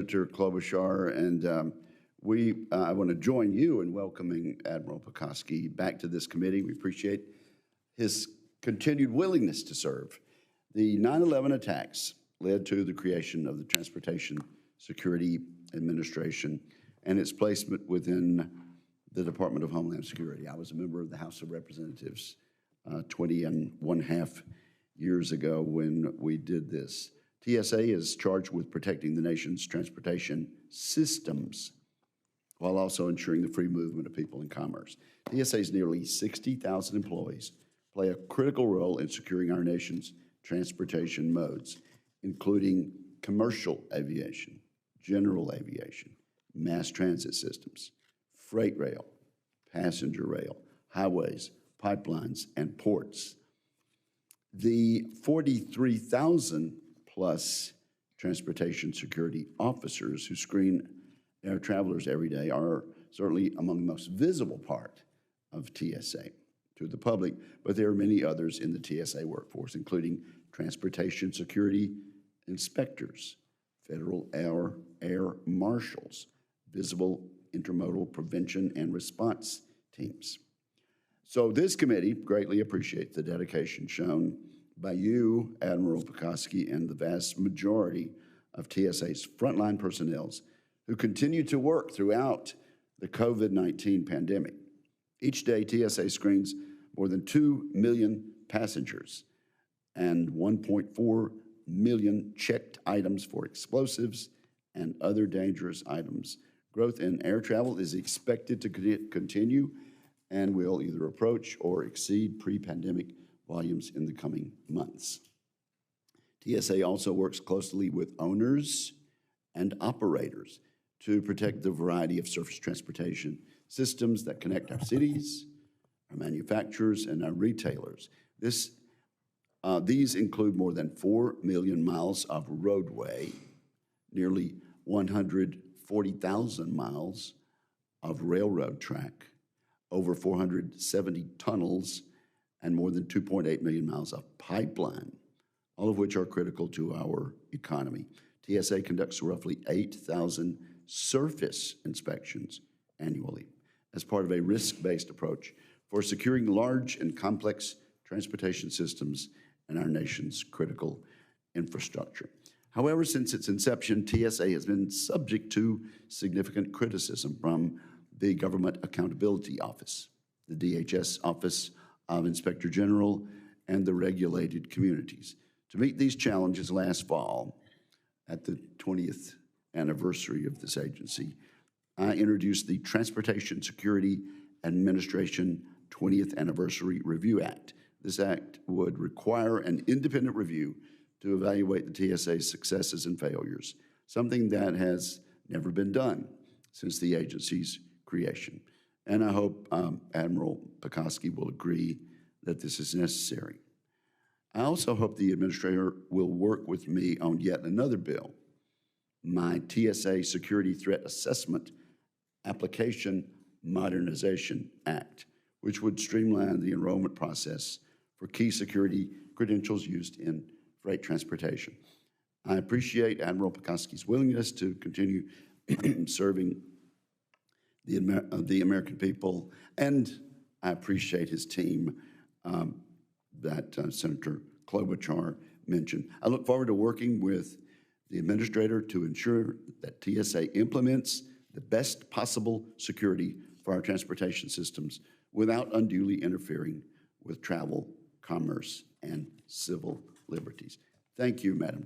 Senator Klobuchar, and I want to join you in welcoming Admiral Pekoske back to this committee. We appreciate his continued willingness to serve. The 9/11 attacks led to the creation of the Transportation Security Administration and its placement within the Department of Homeland Security. I was a member of the House of Representatives 20.5 years ago when we did this. TSA is charged with protecting the nation's transportation systems while also ensuring the free movement of people and commerce. TSA's nearly 60,000 employees play a critical role in securing our nation's transportation modes, including commercial aviation, general aviation, mass transit systems, freight rail, passenger rail, highways, pipelines, and ports. The 43,000 plus transportation security officers who screen air travelers every day are certainly among the most visible part of TSA to the public, but there are many others in the TSA workforce, including transportation security inspectors, federal air marshals, visible intermodal prevention and response teams. So this committee greatly appreciates the dedication shown by you, Admiral Pekoske, and the vast majority of TSA's frontline personnel who continue to work throughout the COVID-19 pandemic. Each day, TSA screens more than 2 million passengers and 1.4 million checked items for explosives and other dangerous items. Growth in air travel is expected to continue and will either approach or exceed pre-pandemic volumes in the coming months. TSA also works closely with owners and operators to protect the variety of surface transportation systems that connect our cities, our manufacturers, and our retailers. These include more than 4 million miles of roadway, nearly 140,000 miles of railroad track, over 470 tunnels, and more than 2.8 million miles of pipeline, all of which are critical to our economy. TSA conducts roughly 8,000 surface inspections annually as part of a risk-based approach for securing large and complex transportation systems and our nation's critical infrastructure. However, since its inception, TSA has been subject to significant criticism from the Government Accountability Office, the DHS Office of Inspector General, and the regulated communities. To meet these challenges last fall, at the 20th anniversary of this agency, I introduced the Transportation Security Administration 20th Anniversary Review Act. This act would require an independent review to evaluate the TSA's successes and failures, something that has never been done since the agency's creation. And I hope Admiral Pekoske will agree that this is necessary. I also hope the administrator will work with me on yet another bill, my TSA Security Threat Assessment Application Modernization Act, which would streamline the enrollment process for key security credentials used in freight transportation. I appreciate Admiral Pekoske's willingness to continue serving the American people, and I appreciate his team that Senator Klobuchar mentioned. I look forward to working with the administrator to ensure that TSA implements the best possible security for our transportation systems without unduly interfering with travel, commerce, and civil liberties. Thank you, Madam